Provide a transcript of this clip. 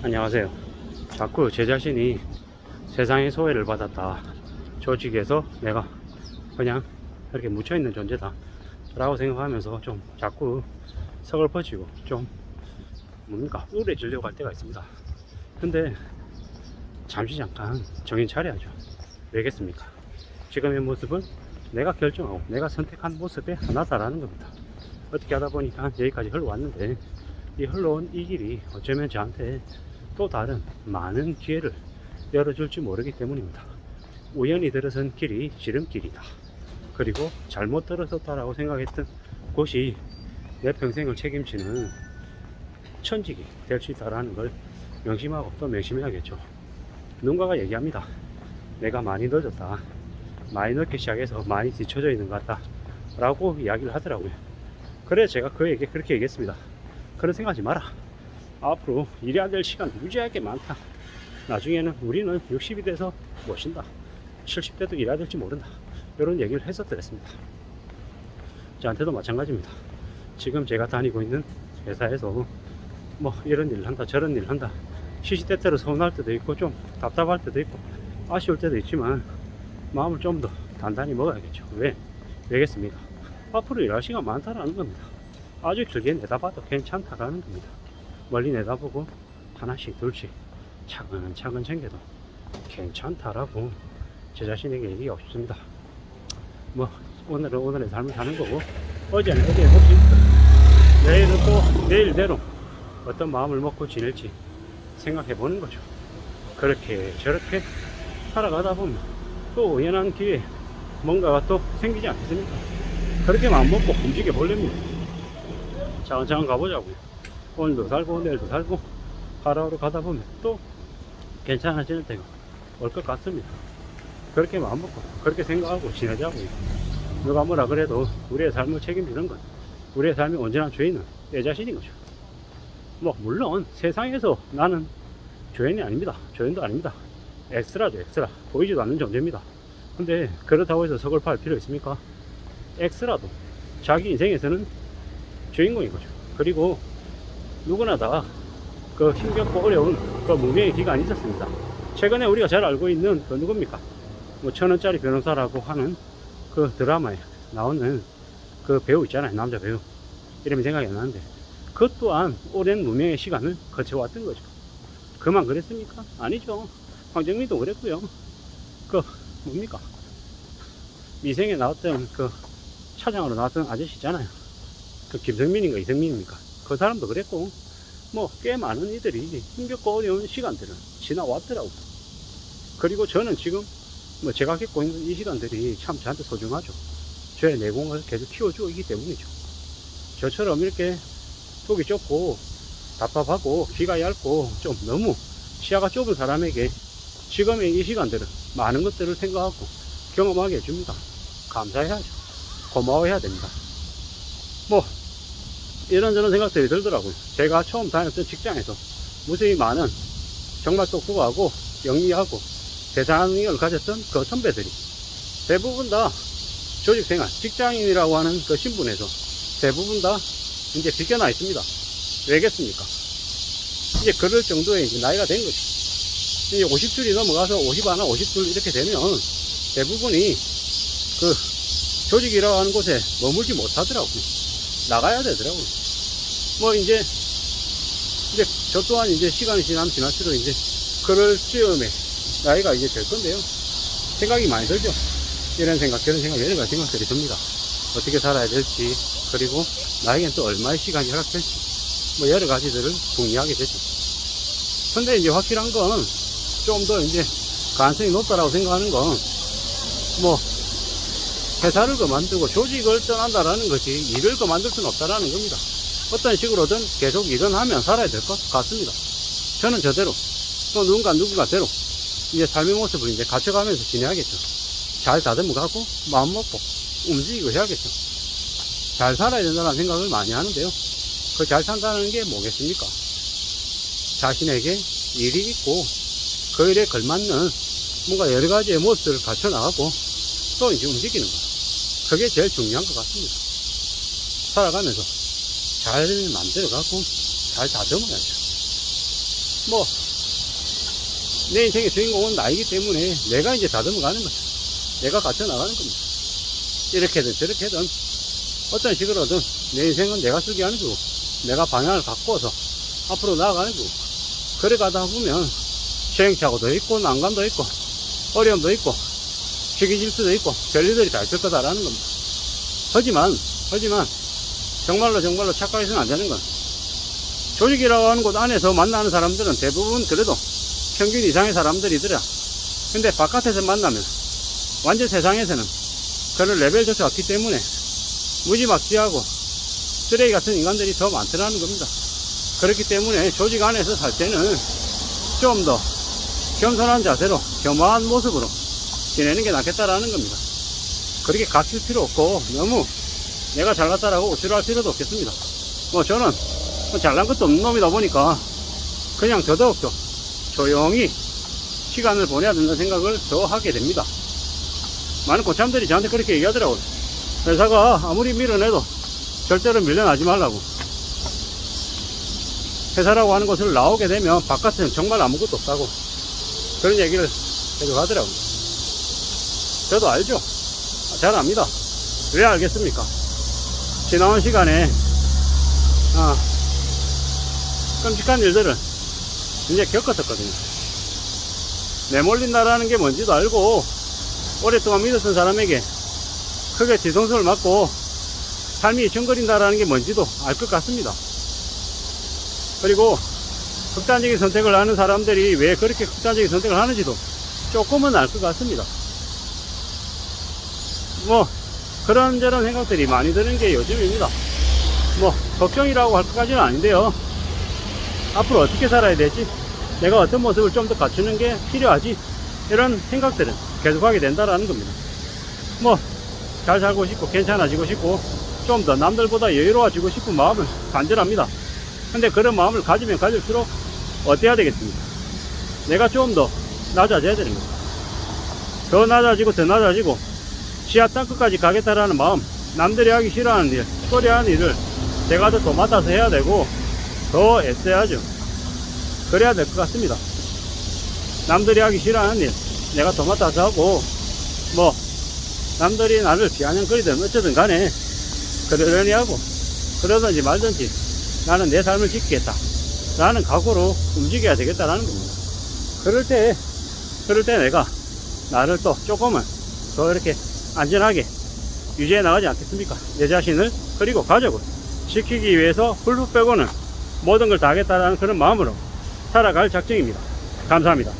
안녕하세요. 자꾸 제 자신이 세상의 소외를 받았다, 조직에서 내가 그냥 이렇게 묻혀있는 존재다 라고 생각하면서 좀 자꾸 서글퍼지고 좀 우울해지려고 할 때가 있습니다. 근데 잠시 잠깐 정신 차려야죠. 왜겠습니까? 지금의 모습은 내가 결정하고 내가 선택한 모습의 하나다라는 겁니다. 어떻게 하다 보니까 여기까지 흘러왔는데, 이 흘러온 이 길이 어쩌면 저한테 또 다른 많은 기회를 열어줄지 모르기 때문입니다. 우연히 들어선 길이 지름길이다, 그리고 잘못 들어섰다라고 생각했던 곳이 내 평생을 책임지는 천직이 될 수 있다는 걸 명심하고 또 명심해야겠죠. 누군가가 얘기합니다. 내가 많이 늦었다, 많이 늦게 시작해서 많이 뒤쳐져 있는 것 같다 라고 이야기를 하더라고요. 그래서 제가 그에게 그렇게 얘기했습니다. 그런 생각하지 마라. 앞으로 일해야 될 시간 무지하게 많다. 나중에는 우리는 60이 돼서 못 쉰다, 70대도 일해야 될지 모른다, 이런 얘기를 했었더랬습니다. 저한테도 마찬가지입니다. 지금 제가 다니고 있는 회사에서 뭐 이런 일을 한다 저런 일을 한다, 시시때때로 서운할 때도 있고 좀 답답할 때도 있고 아쉬울 때도 있지만 마음을 좀 더 단단히 먹어야겠죠. 왜겠습니까? 앞으로 일할 시간 많다라는 겁니다. 아주 길게 내다봐도 괜찮다라는 겁니다. 멀리 내다보고 하나씩 둘씩 차근차근 챙겨도 괜찮다라고 제 자신에게 얘기하고 싶습니다. 뭐 오늘은 오늘의 삶을 사는 거고, 어제는 어제의 몫이 있고, 내일은 또 내일대로 어떤 마음을 먹고 지낼지 생각해 보는 거죠. 그렇게 저렇게 살아가다 보면 또 우연한 기회에 뭔가가 또 생기지 않겠습니까? 그렇게 마음 먹고 움직여 보렵니다. 차근차근 가보자고요. 오늘도 살고 내일도 살고 하루하루 가다 보면 또 괜찮아질 때가 올 것 같습니다. 그렇게 마음 먹고 그렇게 생각하고 지내자고요. 누가 뭐라 그래도 우리의 삶을 책임지는 건, 우리의 삶의 온전한 주인은 내 자신인 거죠. 뭐 물론 세상에서 나는 주인이 아닙니다. 주인도 아닙니다. 엑스라죠. 엑스라. 보이지도 않는 존재입니다. 근데 그렇다고 해서 서글퍼할 필요 있습니까? 엑스라도 자기 인생에서는 주인공인 거죠. 그리고 누구나 다 그 힘겹고 어려운 그 무명의 기간이 있었습니다. 최근에 우리가 잘 알고 있는 그 누굽니까? 뭐 1000원짜리 변호사라고 하는 그 드라마에 나오는 그 배우 있잖아요. 남자 배우 이름이 생각이 안 나는데, 그 또한 오랜 무명의 시간을 거쳐왔던 거죠. 그만 그랬습니까? 아니죠. 황정민도 그랬고요. 그 뭡니까? 미생에 나왔던 그 차장으로 나왔던 아저씨 있잖아요. 그 김성민인가 이성민입니까? 그 사람도 그랬고, 뭐 꽤 많은 이들이 힘겹고 어려운 시간들을 지나왔더라고요. 그리고 저는 지금 뭐 제가 겪고 있는 이 시간들이 참 저한테 소중하죠. 저의 내공을 계속 키워주고 있기 때문이죠. 저처럼 이렇게 속이 좁고 답답하고 귀가 얇고 좀 너무 시야가 좁은 사람에게 지금의 이 시간들은 많은 것들을 생각하고 경험하게 해줍니다. 감사해야죠. 고마워해야 됩니다. 뭐 이런저런 생각들이 들더라고요. 제가 처음 다녔던 직장에서 무수히 많은 정말 똑똑하고 영리하고 대단한 능력을 가졌던 그 선배들이 대부분 다 조직생활, 직장인이라고 하는 그 신분에서 대부분 다 이제 비껴나 있습니다. 왜겠습니까? 이제 그럴 정도의 이제 나이가 된 거죠. 이제 50줄이 넘어가서 51, 50줄 이렇게 되면 대부분이 그 조직이라고 하는 곳에 머물지 못하더라고요. 나가야 되더라고요. 뭐 이제 저 또한 이제 시간이 지나면 지날수록 이제 그럴 즈음에 나이가 이제 될 건데요. 생각이 많이 들죠. 이런 생각, 저런 생각, 여러 가지 생각들이 듭니다. 어떻게 살아야 될지, 그리고 나에겐 또 얼마의 시간이 허락될지, 뭐 여러 가지들을 궁리하게 되죠. 근데 이제 확실한 건 좀 더 이제 가능성이 높다라고 생각하는 건, 뭐 회사를 그만두고 조직을 떠난다라는 것이 일을 그만둘 수는 없다라는 겁니다. 어떤 식으로든 계속 일은 하면 살아야 될 것 같습니다. 저는 저대로, 또 누군가대로 이제 삶의 모습을 이제 갖춰가면서 지내야겠죠. 잘 다듬어 가고 마음 먹고 움직이고 해야겠죠. 잘 살아야 된다는 생각을 많이 하는데요. 그 잘 산다는 게 뭐겠습니까? 자신에게 일이 있고 그 일에 걸맞는 뭔가 여러 가지의 모습을 갖춰 나가고 또 이제 움직이는 거. 그게 제일 중요한 것 같습니다. 살아가면서 잘 만들어가고 잘 다듬어야죠. 뭐 내 인생의 주인공은 나이기 때문에 내가 이제 다듬어 가는 거죠. 내가 갖춰 나가는 겁니다. 이렇게든 저렇게든 어떤 식으로든 내 인생은 내가 쓰게 하는 거고, 내가 방향을 바꿔서 앞으로 나아가는 거고, 그래 가다 보면 시행착오도 있고 난관도 있고 어려움도 있고 시기질투도 있고 별일들이 다 있을 거다라는 겁니다. 하지만 정말로 착각해서는 안 되는 건, 조직이라고 하는 곳 안에서 만나는 사람들은 대부분 그래도 평균 이상의 사람들이더라. 근데 바깥에서 만나면 완전 세상에서는 그런 레벨조차 없기 때문에 무지막지하고 쓰레기 같은 인간들이 더 많더라는 겁니다. 그렇기 때문에 조직 안에서 살 때는 좀 더 겸손한 자세로 겸허한 모습으로 지내는 게 낫겠다라는 겁니다. 그렇게 각질 필요 없고 너무 내가 잘났다라고 우쭐할 필요도 없겠습니다. 뭐 저는 잘난 것도 없는 놈이다 보니까 그냥 더더욱더 조용히 시간을 보내야 된다는 생각을 더 하게 됩니다. 많은 고참들이 저한테 그렇게 얘기하더라고요. 회사가 아무리 밀어내도 절대로 밀려나지 말라고. 회사라고 하는 곳을 나오게 되면 바깥에는 정말 아무것도 없다고, 그런 얘기를 계속 하더라고요. 저도 알죠. 잘 압니다. 왜 알겠습니까? 지나온 시간에 끔찍한 일들을 이제 겪었었거든요. 내몰린다라는 게 뭔지도 알고, 오랫동안 믿었던 사람에게 크게 뒤통수를 맞고 삶이 잊혀거린다라는 게 뭔지도 알 것 같습니다. 그리고 극단적인 선택을 하는 사람들이 왜 그렇게 극단적인 선택을 하는지도 조금은 알 것 같습니다. 뭐 그런저런 생각들이 많이 드는 게 요즘입니다. 뭐 걱정이라고 할 것까지는 아닌데요. 앞으로 어떻게 살아야 되지? 내가 어떤 모습을 좀 더 갖추는 게 필요하지? 이런 생각들은 계속하게 된다라는 겁니다. 뭐 잘 살고 싶고 괜찮아지고 싶고 좀 더 남들보다 여유로워지고 싶은 마음은 간절합니다. 근데 그런 마음을 가지면 가질수록 어때야 되겠습니까? 내가 좀 더 낮아져야 되는 겁니다. 더 낮아지고 지하 땅끝까지 가겠다라는 마음, 남들이 하기 싫어하는 일, 꺼려하는 일을 제가 더 도맡아서 해야 되고 더 애써야죠. 그래야 될 것 같습니다. 남들이 하기 싫어하는 일 내가 도맡아서 하고, 뭐 남들이 나를 비아냥거리든 어쩌든 간에 그러려니 하고 그러든지 말든지 나는 내 삶을 지키겠다 라는 각오로 움직여야 되겠다라는 겁니다. 그럴 때 내가 나를 또 조금은 더 이렇게 안전하게 유지해 나가지 않겠습니까? 내 자신을, 그리고 가족을 지키기 위해서 훌후 빼고는 모든 걸 다 하겠다라는 그런 마음으로 살아갈 작정입니다. 감사합니다.